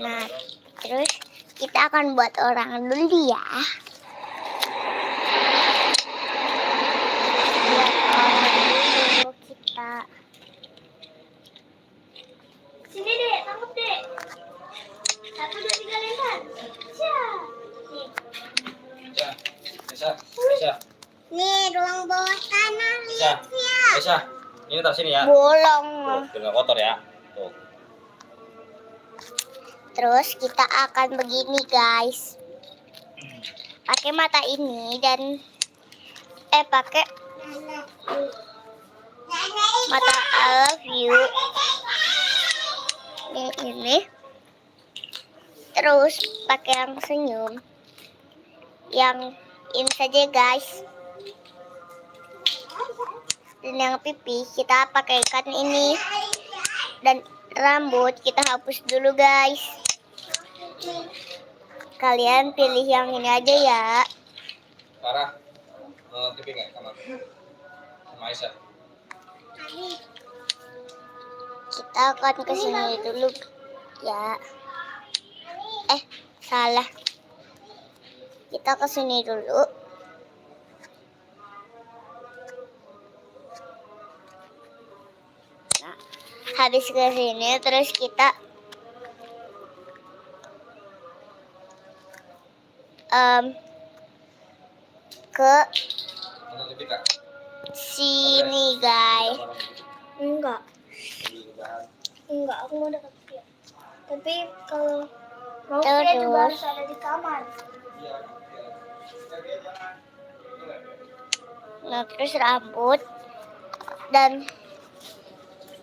Nah, terus kita akan buat orang dulu ya. Buat orang dulu kita. Sini deh, tangkap deh. 1, 2, 3 lempar. Aisyah. Nih, ruang bawah tanah lihat ya. Aisyah, ini taruh sini ya. Bolong. Tuh, biar kotor ya. Tuh. Terus kita akan begini guys. Pakai mata ini dan pakai mata I love you. Ini. Terus pakai yang senyum. Yang ini saja guys. Dan yang pipi kita pakaikan ini. Dan rambut kita hapus dulu guys. Kalian pilih yang ini aja ya. Farah, mau TV nggak kamar? Sama Aisyah. Kita akan ke sini dulu ya. Salah. Kita ke sini dulu. Nah, habis ke sini terus kita ke sini guys. Enggak, aku mau dekat dia. Tapi kalau mau dia juga harus ada di kamar. Nah, terus rambut dan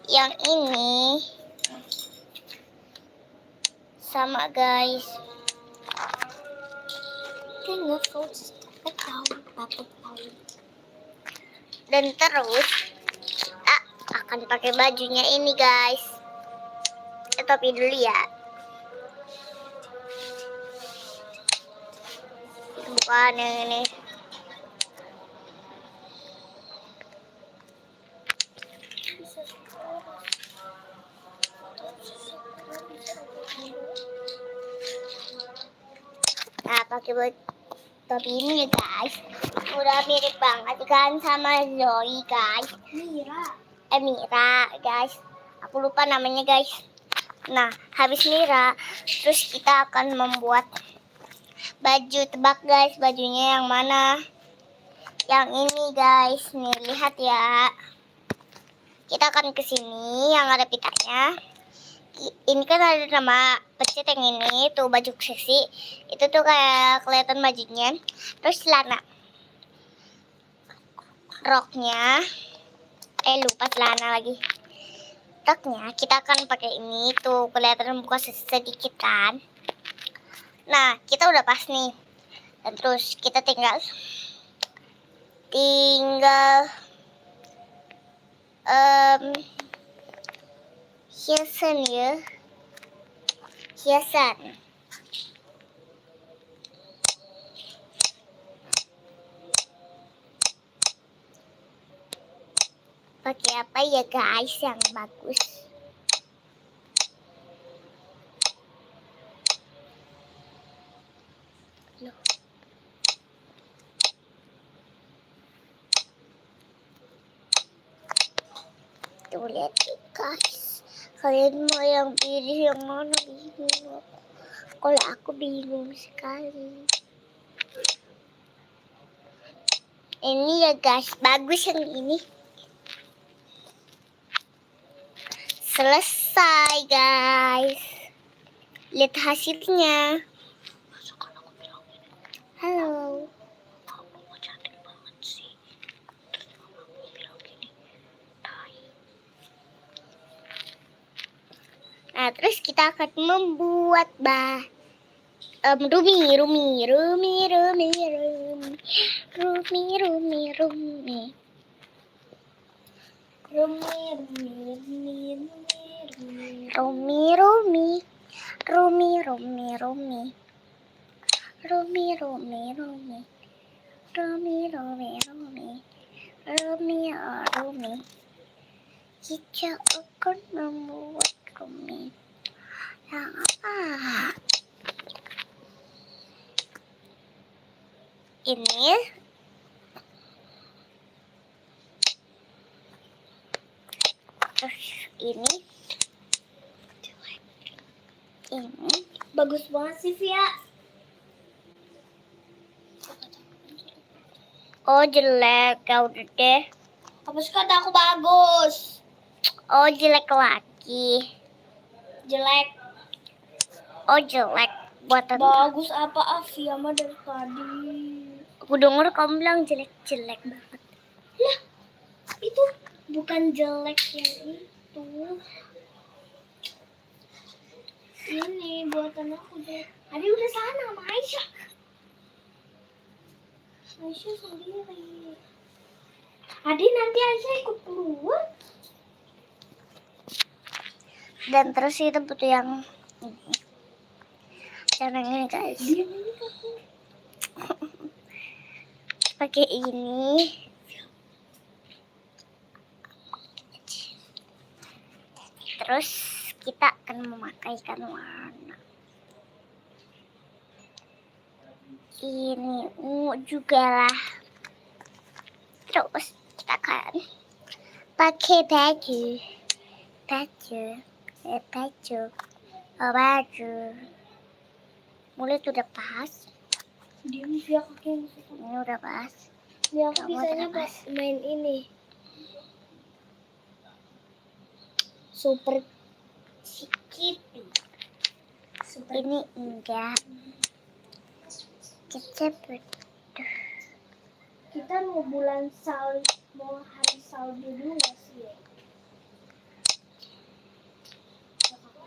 yang ini sama guys. Dan terus kita akan pakai bajunya ini guys. Topi dulu ya. Bukan yang ini. Nah, pakai topi ini ya guys. Udah mirip banget kan sama Zoe guys. Mira guys. Aku lupa namanya guys. Nah, habis Mira, terus kita akan membuat baju. Tebak guys, bajunya yang mana? Yang ini guys. Nih, lihat ya. Kita akan ke sini yang ada pitanya. Ini kan ada nama pencet yang ini tuh, baju seksi. Itu tuh kayak kelihatan bajunya. Terus celana. Roknya. Lupa celana lagi. Roknya kita akan pakai ini tuh, kelihatan buka sedikit kan. Nah, kita udah pas nih. Dan terus kita tinggal hiasan ya. Hiasan. Pakai apa ya guys yang bagus? Loh. Tuh lihat guys. Kalian mau yang pilih yang mana? Bingung. Kalau aku bingung sekali. Ini ya guys, bagus yang ini. Selesai guys. Lihat hasilnya. Halo. Nah, terus kita akan membuat rumi. Kita akan membuat rumi. Yang apa? Ini terus ini Bagus banget sih, Via. oh jelek, ya udah deh. Apa sih kata aku bagus? Oh jelek lagi. Jelek. Oh jelek buatan. Bagus apa Via mah dari tadi? Aku denger kamu bilang jelek banget. Lah, itu bukan jelek yang itu. Ini buatan aku deh. Adi udah sana sama Aisyah. Aisyah sendiri. Adi nanti Aisyah ikut keluar. Dan terus itu butuh yang ini. Cara ini guys. Dia ini aku. Pakai ini. Terus kita akan memakaikan warna ini juga lah. Terus kita akan pakai baju. Mulut udah pas. Dia Via kaki Ini udah pas. Dia aku Kamu bisanya terlepas. main ini. Super Kitty. Super Ini enggak. Kecepet. Kita mau mau hari salju dulu nggak sih ya?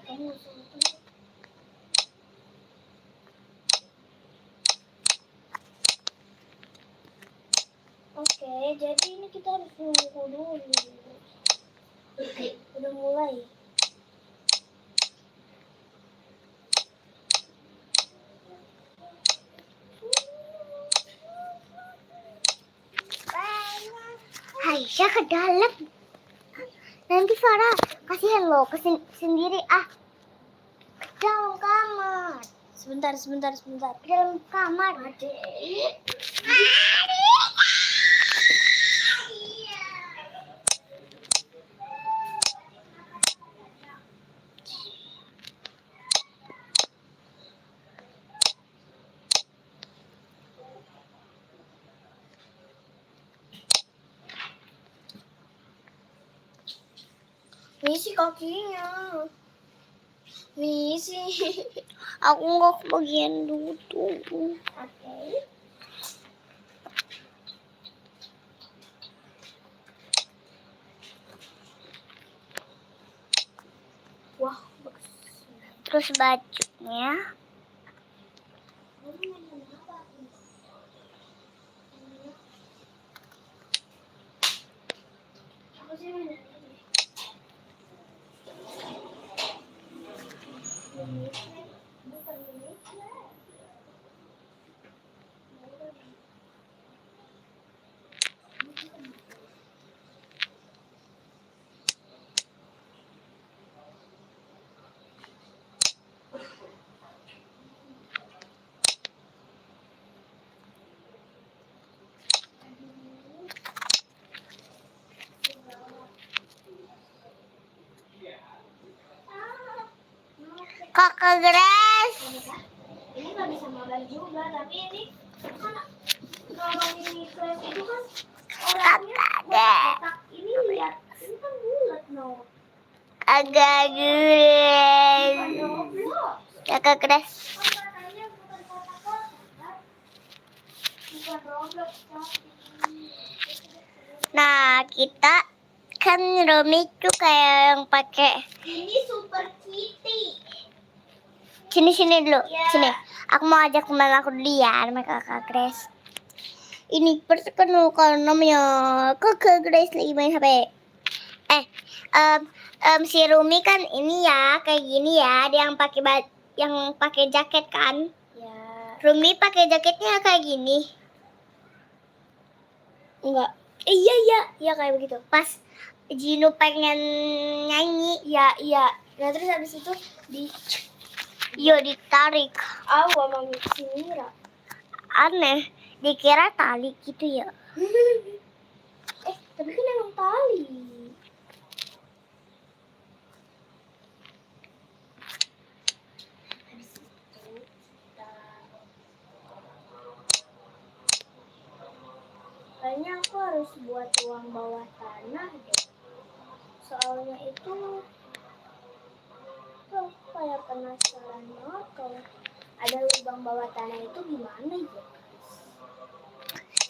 Kamu Oke, jadi ini kita harus nunggu dulu. Oke, udah mulai. Aisyah ke dalam. Nanti Farah kasihan loh sendiri ke dalam kamar. Sebentar. Ke dalam kamar. Adik. Misi kakinya. Misi. Aku nggak kebagian duduk. Oke. Wah, bagus. Terus bajunya. Aku sih main ini. Bukan ini. Kakak Grace. Ini nggak bisa mabar juga, tapi ini kan kalau ini kelas itu kan orangnya kotak ini lihat, ini kan bulat no. Kakak Grace. Goblok. Kakak Grace. Kan katanya bukan kotak-kotak kan? Bukan Roblox kan? Nah, kita kan Romi tuh kayak yang pakai Ini Super Kitty. sini dulu. Ya. Sini. Aku mau ajak teman aku dulu ya, namanya Kakak Grace. Ini perkenalkan namanya Kakak Grace lagi main HP. Si Rumi kan ini ya kayak gini ya, dia yang pakai jaket kan. Ya, Rumi pakai jaketnya kayak gini. enggak. Iya kayak begitu. Pas Jino pengen nyanyi, Iya. Nah terus habis itu Yo ditarik. Awa mami si Mira. Aneh, dikira tali gitu ya. Tapi kan emang tali. Habis itu kayaknya aku harus buat ruang bawah tanah deh. Soalnya itu aku kayak penasaran banget kalau ada lubang bawah tanah itu gimana ya.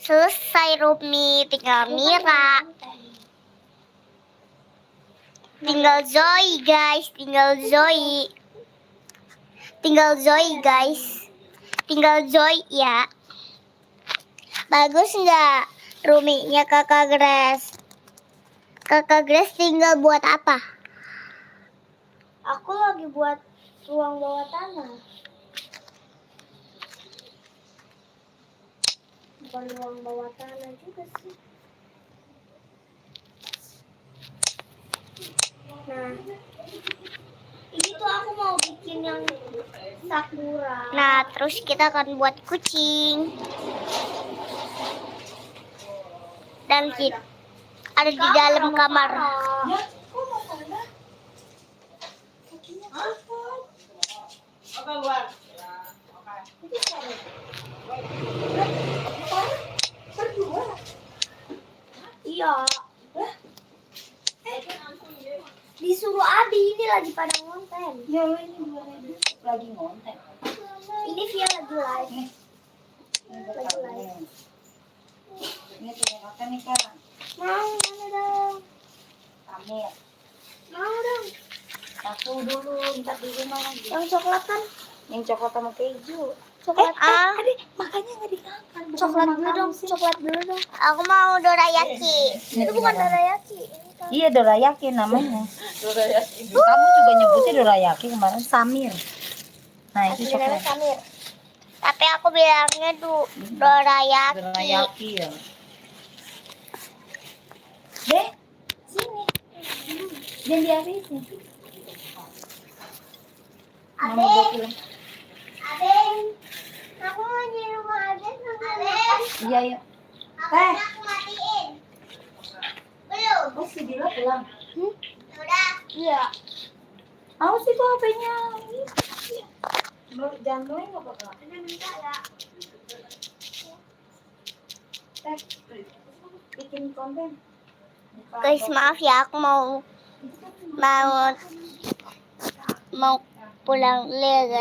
Selesai Rumi, tinggal Mira. Tinggal Zoe guys, tinggal Zoe. Tinggal Zoe guys. Tinggal Zoe ya. Bagus nggak Ruminya Kakak Grace? Kakak Grace tinggal buat apa? Aku lagi buat ruang bawah tanah. Bukan ruang bawah tanah juga sih. Nah, ini tuh aku mau bikin yang sakura. Nah, terus kita akan buat kucing. Dan kita ada di dalam kamar. Iya. Disuruh Abi, ini lagi pada ngonten. Ya ini lagi ngonten. Ini via lagi live. Lagi live. Ini punya kakak nih kak. Mau mana dong? Amir. Mau dong. Aku dulu minta di rumah lagi. Yang coklat kan? Yang coklat sama keju. Coklat. Adik, makanya nggak dimakan. Bukan Coklat sama dulu kamu dong. sih. Coklat dulu dong. Aku mau dorayaki. Itu bukan dorayaki. Ini kan. Iya dorayaki namanya. Kamu juga nyebutnya dorayaki kemarin Samir. Nah itu Asli namanya coklat. Samir. Tapi aku bilangnya dorayaki. Dorayaki ya. Deh, sini. Jangan dihabisin. Mama bawa pulang. Abeng, aku mau di rumah Abeng sama Abeng. Iya yuk. Aku matiin. Belum. Oh si Dila pulang. Udah. Iya. Aku sih bawa HP-nya. Jangan main nggak apa-apa. Bikin konten. Guys, maaf ya, aku mau pulang dulu ya guys.